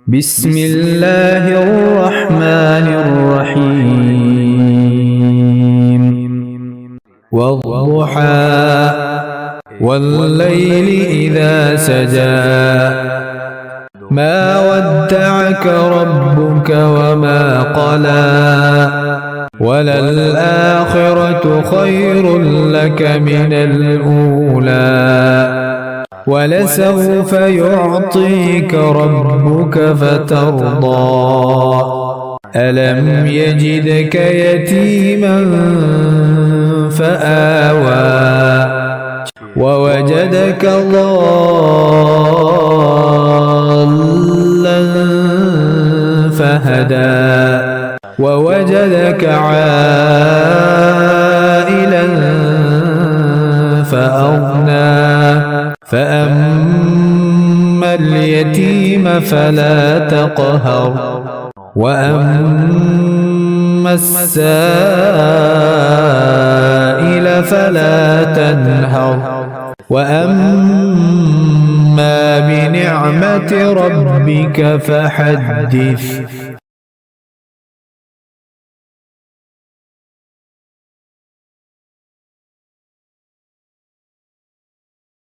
بسم الله الرحمن الرحيم والضحى والليل إذا سجى ما ودعك ربك وما قلى وللآخرة خير لك من الأولى ولسوف يعطيك ربك فترضى ألم يجدك يتيما فآوى ووجدك ضالا فهدى ووجدك عائلا فأغنى فأما اليتيم فلا تقهر وأما السائل فلا تنهر وأما بنعمة ربك فحدث